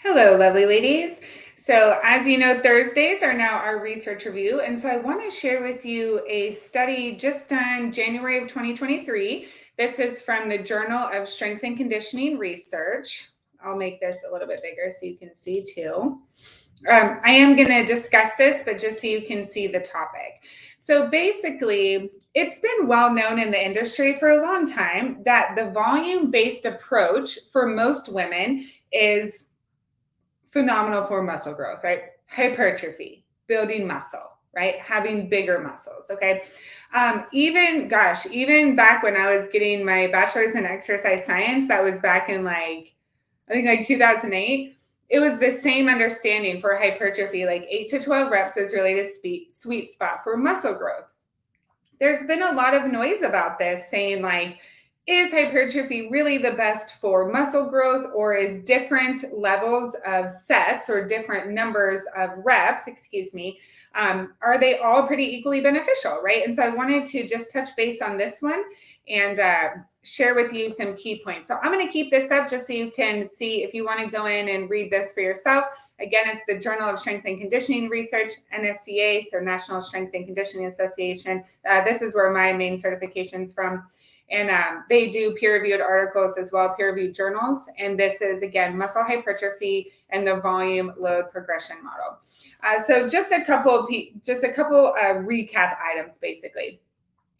Hello, lovely ladies. So, as you know, Thursdays are now our research review. And so I want to share with you a study just done January of 2023. This is from the Journal of Strength and Conditioning Research. I'll make this a little bit bigger so you can see too. I am going to discuss this, but just so you can see the topic. So basically, it's been well known in the industry for a long time that the volume-based approach for most women is phenomenal for muscle growth, right? Hypertrophy, building muscle, right? Having bigger muscles, okay? Even back when I was getting my bachelor's in exercise science, that was back in I think 2008, it was the same understanding for hypertrophy, like 8 to 12 reps is really the sweet spot for muscle growth. There's been a lot of noise about this saying is hypertrophy really the best for muscle growth, or is different levels of sets or different numbers of reps, are they all pretty equally beneficial, right? And so I wanted to just touch base on this one and share with you some key points. So I'm going to keep this up just so you can see if you want to go in and read this for yourself. Again, it's the Journal of Strength and Conditioning Research, NSCA, so National Strength and Conditioning Association. This is where my main certification's from. And they do peer-reviewed articles as well, peer-reviewed journals. And this is, again, muscle hypertrophy and the volume load progression model. So just a couple recap items, basically.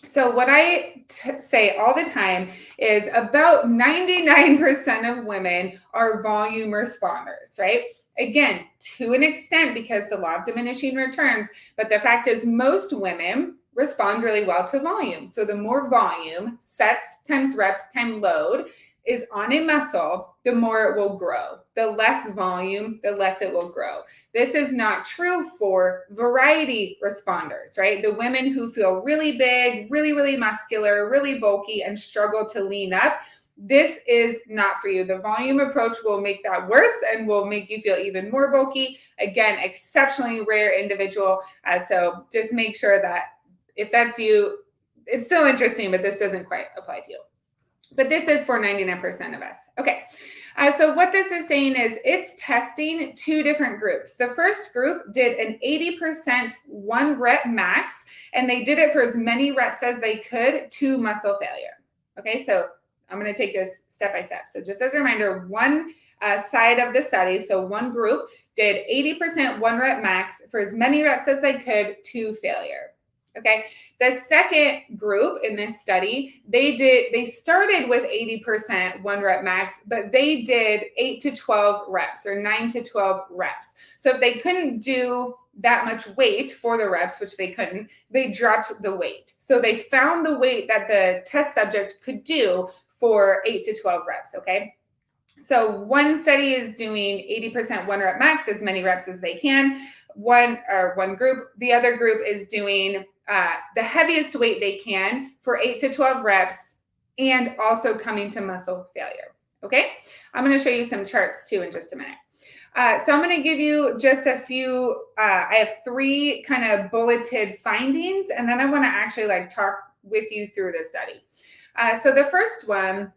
So what I say all the time is about 99% of women are volume responders, right? Again, to an extent, because the law of diminishing returns, but the fact is most women respond really well to volume. So the more volume, sets times reps times load, is on a muscle, the more it will grow. The less volume, the less it will grow. This is not true for variety responders, right? The women who feel really big, really muscular, really bulky, and struggle to lean up, this is not for you. The volume approach will make that worse and will make you feel even more bulky. Again, exceptionally rare individual. So just make sure that if that's you, it's still interesting, but this doesn't quite apply to you. But this is for 99% of us. Okay, so what this is saying is it's testing two different groups. The first group did an 80% 1 rep max, and they did it for as many reps as they could to muscle failure. Okay, so I'm going to take this step by step. So just as a reminder, one side of the study, so one group did 80% 1 rep max for as many reps as they could to failure. Okay, the second group in this study, they started with 80% 1 rep max, but they did 8 to 12 reps or 9 to 12 reps. So if they couldn't do that much weight for the reps, which they couldn't, they dropped the weight. So they found the weight that the test subject could do for 8 to 12 reps, okay? So one study is doing 80% 1 rep max, as many reps as they can. One group, the other group is doing the heaviest weight they can for 8 to 12 reps and also coming to muscle failure. Okay, I'm going to show you some charts too in just a minute. So I'm going to give you just a few, I have 3 kind of bulleted findings, and then I want to actually talk with you through the study. So the first one,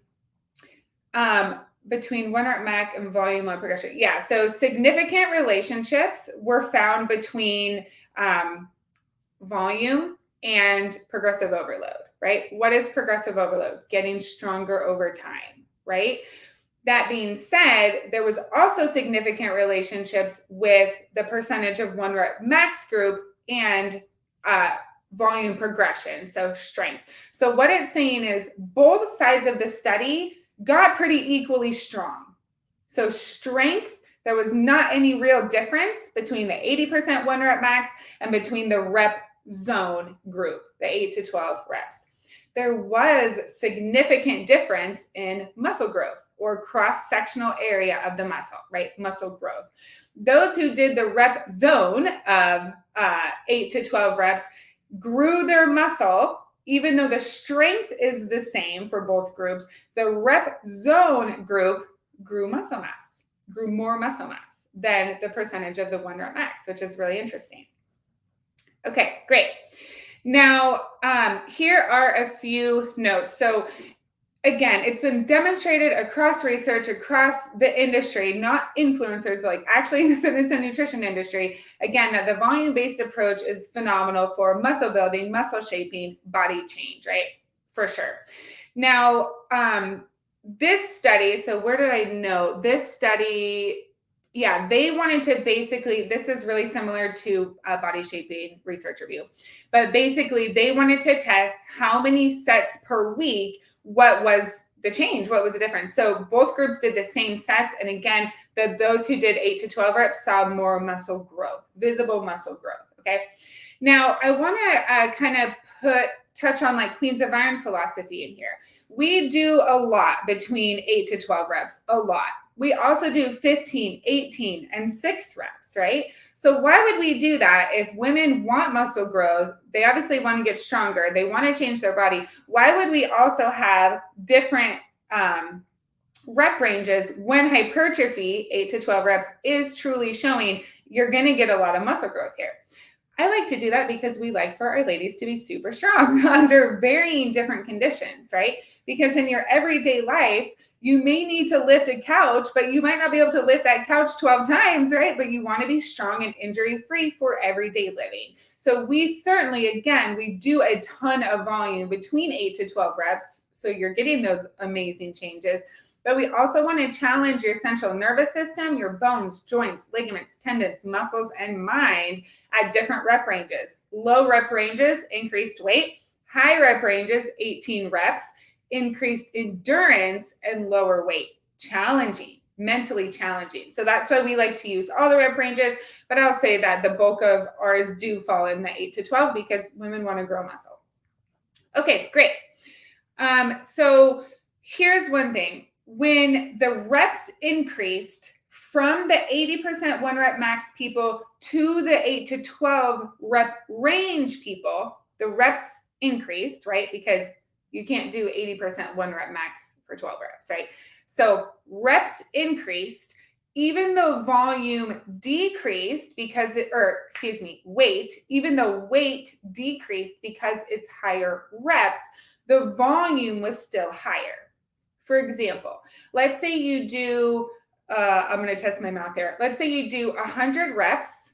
between 1 rep max and volume load progression. Yeah, so significant relationships were found between volume and progressive overload, right? What is progressive overload? Getting stronger over time, right? That being said, there was also significant relationships with the percentage of 1 rep max group and volume progression, so strength. So what it's saying is both sides of the study got pretty equally strong. So strength, there was not any real difference between the 80% 1 rep max and between the rep zone group, the 8 to 12 reps. There was significant difference in muscle growth or cross-sectional area of the muscle, right? Muscle growth. Those who did the rep zone of 8 to 12 reps grew their muscle, even though the strength is the same for both groups. The rep zone group grew muscle mass, grew more muscle mass than the percentage of the 1 rep max, which is really interesting. Okay, great. Now, here are a few notes. So again, it's been demonstrated across research, across the industry, not influencers, but like actually in the fitness and nutrition industry, again, that the volume-based approach is phenomenal for muscle building, muscle shaping, body change, right? For sure. Now, this study, so where did I know? This study, yeah, they wanted to basically, this is really similar to a body shaping research review, but basically they wanted to test how many sets per week, what was the change, what was the difference. So both groups did the same sets. And again, those who did 8 to 12 reps saw more muscle growth, visible muscle growth, okay? Now, I want to kind of touch on like Queens of Iron philosophy in here. We do a lot between 8 to 12 reps, a lot. We also do 15, 18, and 6 reps, right? So why would we do that if women want muscle growth? They obviously want to get stronger. They want to change their body. Why would we also have different rep ranges when hypertrophy, 8 to 12 reps, is truly showing you're going to get a lot of muscle growth here? I like to do that because we like for our ladies to be super strong under varying different conditions, right? Because in your everyday life, you may need to lift a couch, but you might not be able to lift that couch 12 times, right? But you want to be strong and injury-free for everyday living. So we certainly, again, we do a ton of volume between 8 to 12 reps. So you're getting those amazing changes. But we also want to challenge your central nervous system, your bones, joints, ligaments, tendons, muscles, and mind at different rep ranges. Low rep ranges, increased weight. High rep ranges, 18 reps, increased endurance, and lower weight. Challenging, mentally challenging. So that's why we like to use all the rep ranges, but I'll say that the bulk of ours do fall in the 8 to 12 because women want to grow muscle. Okay, great. So here's one thing. When the reps increased from the 80% one rep max people to the 8 to 12 rep range people, the reps increased, right? Because you can't do 80% one rep max for 12 reps, right? So reps increased, even though volume decreased because weight, even though weight decreased because it's higher reps, the volume was still higher. For example, let's say you do, I'm going to test my math here. Let's say you do 100 reps.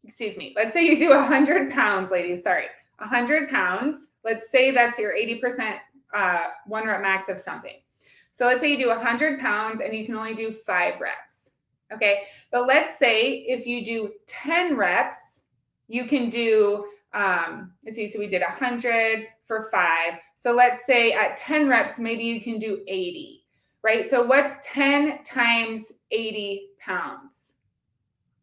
Let's say you do 100 pounds, ladies. Sorry, 100 pounds. Let's say that's your 80% one rep max of something. So let's say you do 100 pounds and you can only do 5 reps. Okay. But let's say if you do 10 reps, you can do, let's see, so we did 100 for 5. So let's say at 10 reps, maybe you can do 80, right? So what's 10 times 80 pounds?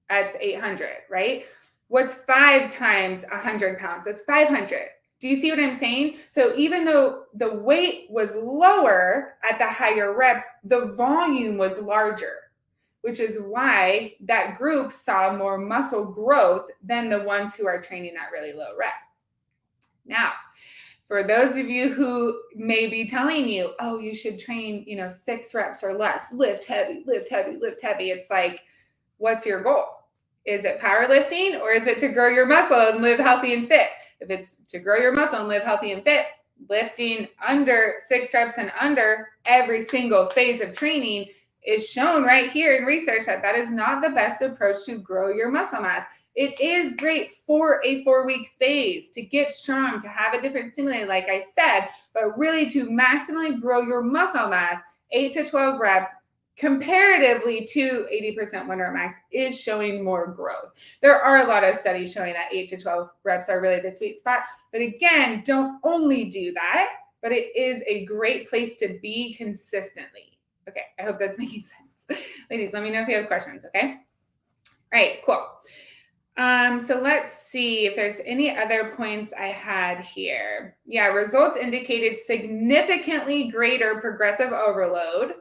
That's 800, right? What's 5 times 100 pounds? That's 500. Do you see what I'm saying? So even though the weight was lower at the higher reps, the volume was larger, which is why that group saw more muscle growth than the ones who are training at really low rep. Now, for those of you who may be telling you, oh, you should train, 6 reps or less, lift heavy, lift heavy, lift heavy. It's like, what's your goal? Is it powerlifting or is it to grow your muscle and live healthy and fit? If it's to grow your muscle and live healthy and fit, lifting under 6 reps and under every single phase of training is shown right here in research that is not the best approach to grow your muscle mass. It is great for a 4-week phase to get strong, to have a different stimuli, like I said, but really to maximally grow your muscle mass, 8 to 12 reps, comparatively to 80% one rep max is showing more growth. There are a lot of studies showing that 8 to 12 reps are really the sweet spot. But again, don't only do that, but it is a great place to be consistently. Okay, I hope that's making sense. Ladies, let me know if you have questions, okay? All right, cool. So let's see if there's any other points I had here. Yeah, results indicated significantly greater progressive overload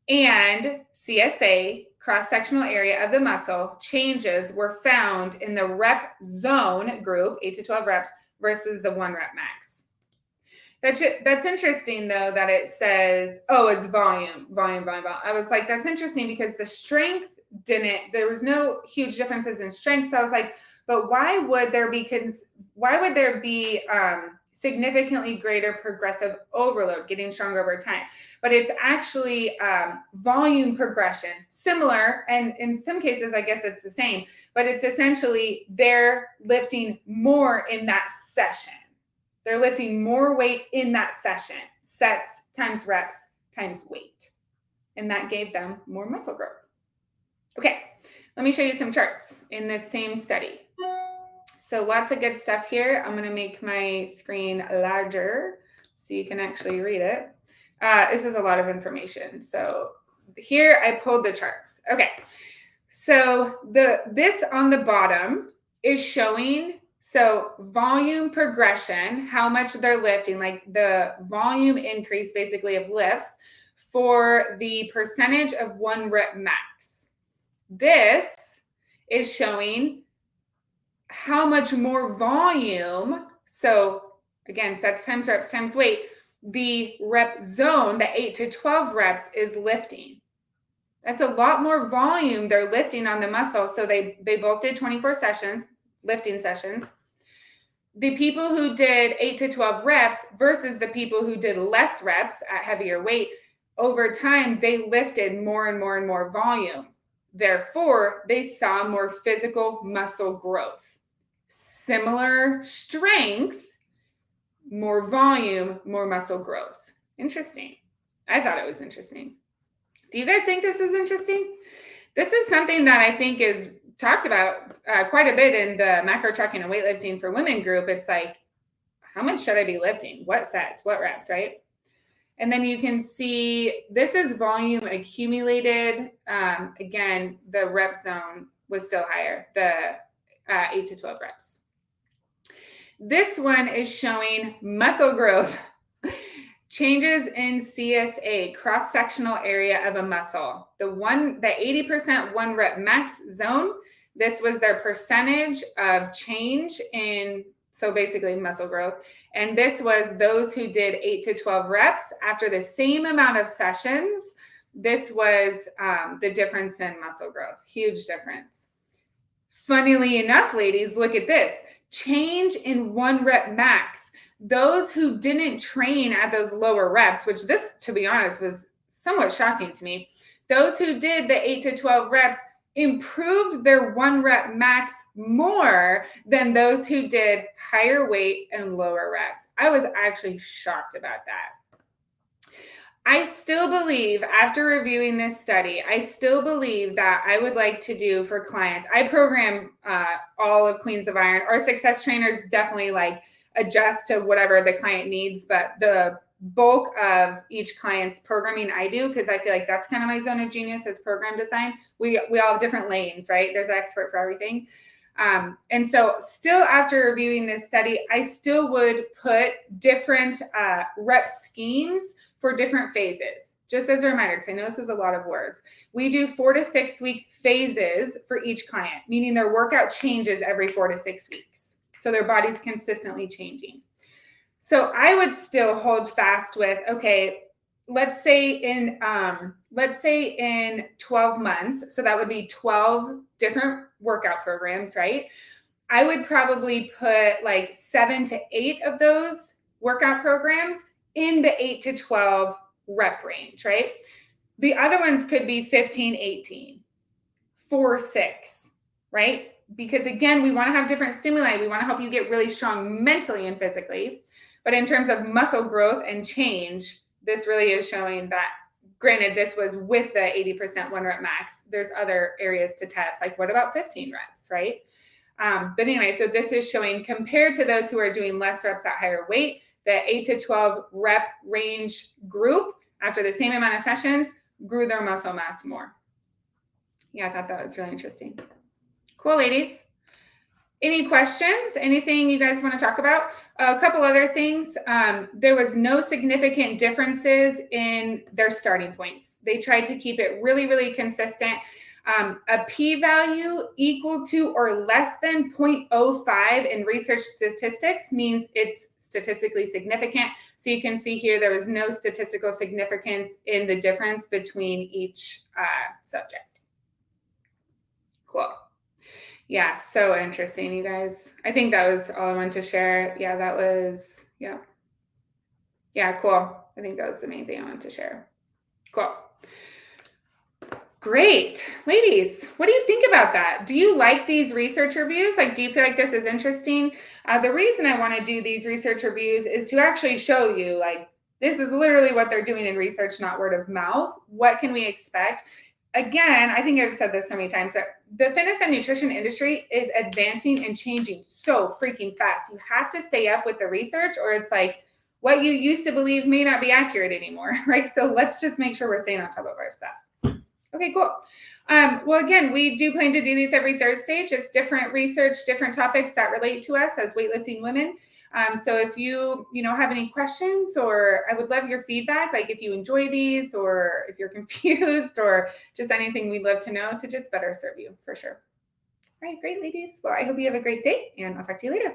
and CSA, cross-sectional area of the muscle, changes were found in the rep zone group, 8 to 12 reps, versus the 1 rep max. That's interesting, though, that it says, oh, it's volume. I was like, that's interesting because the strength there was no huge differences in strength. So I was like, but why would there be significantly greater progressive overload, getting stronger over time. But it's actually volume progression, similar, and in some cases, I guess it's the same, but it's essentially they're lifting more in that session. They're lifting more weight in that session, sets times reps times weight. And that gave them more muscle growth. Okay, let me show you some charts in this same study. So lots of good stuff here. I'm gonna make my screen larger so you can actually read it. This is a lot of information. So here I pulled the charts. Okay, so this on the bottom is showing volume progression, how much they're lifting, like the volume increase basically of lifts for the percentage of 1 rep max. This is showing how much more volume, so again, sets times reps times weight, the rep zone, the 8 to 12 reps is lifting. That's a lot more volume they're lifting on the muscle. So they both did 24 sessions, lifting sessions. The people who did 8 to 12 reps versus the people who did less reps at heavier weight, over time, they lifted more and more and more volume. Therefore, they saw more physical muscle growth. Similar strength, more volume, more muscle growth. Interesting. I thought it was interesting. Do you guys think this is interesting? This is something that I think is talked about quite a bit in the macro tracking and weightlifting for women group. It's like, how much should I be lifting? What sets? What reps, right? And then you can see this is volume accumulated. Again, the rep zone was still higher, the 8 to 12 reps. This one is showing muscle growth. Changes in CSA, cross-sectional area of a muscle. The 80% 1 rep max zone, this was their percentage of change in, so basically muscle growth. And this was those who did 8 to 12 reps after the same amount of sessions. This was the difference in muscle growth, huge difference. Funnily enough, ladies, look at this. Change in 1 rep max. Those who didn't train at those lower reps, which this, to be honest, was somewhat shocking to me. Those who did the 8 to 12 reps improved their 1 rep max more than those who did higher weight and lower reps. I was actually shocked about that. I still believe, after reviewing this study, I still believe that I would like to do for clients. I program all of Queens of Iron. Our success trainers definitely like adjust to whatever the client needs, but the bulk of each client's programming I do, because I feel like that's kind of my zone of genius is program design. We all have different lanes, right? There's an expert for everything. And so still after reviewing this study, I still would put different rep schemes for different phases. Just as a reminder, because I know this is a lot of words. We do 4 to 6 week phases for each client, meaning their workout changes every 4 to 6 weeks. So their body's consistently changing. So I would still hold fast with, okay, let's say in 12 months, so that would be 12 different workout programs, right? I would probably put like 7 to 8 of those workout programs in the 8 to 12 rep range, right? The other ones could be 15, 18, 4, 6, right? Because again, we want to have different stimuli. We want to help you get really strong mentally and physically. But in terms of muscle growth and change, this really is showing that, granted, this was with the 80% 1 rep max. There's other areas to test, like what about 15 reps, right? But anyway, so this is showing compared to those who are doing less reps at higher weight, the 8 to 12 rep range group, after the same amount of sessions, grew their muscle mass more. Yeah, I thought that was really interesting. Cool, ladies. Any questions? Anything you guys want to talk about? A couple other things. There was no significant differences in their starting points. They tried to keep it really, really consistent. A p-value equal to or less than 0.05 in research statistics means it's statistically significant. So you can see here there was no statistical significance in the difference between each subject. Cool. Yeah, so interesting, you guys. I think that was all I wanted to share. Yeah, that was Yeah. Yeah, cool. I think that was the main thing I wanted to share. Cool. Great. Ladies, what do you think about that? Do you like these research reviews? Like, do you feel like this is interesting? The reason I want to do these research reviews is to actually show you, like, this is literally what they're doing in research, not word of mouth. What can we expect? Again, I think I've said this so many times that the fitness and nutrition industry is advancing and changing so freaking fast. You have to stay up with the research, or it's like what you used to believe may not be accurate anymore, right? So let's just make sure we're staying on top of our stuff. Okay, cool. Well, again, we do plan to do these every Thursday, just different research, different topics that relate to us as weightlifting women. So if you have any questions, or I would love your feedback, like if you enjoy these or if you're confused or just anything, we'd love to know to just better serve you for sure. All right, great, ladies. Well, I hope you have a great day, and I'll talk to you later.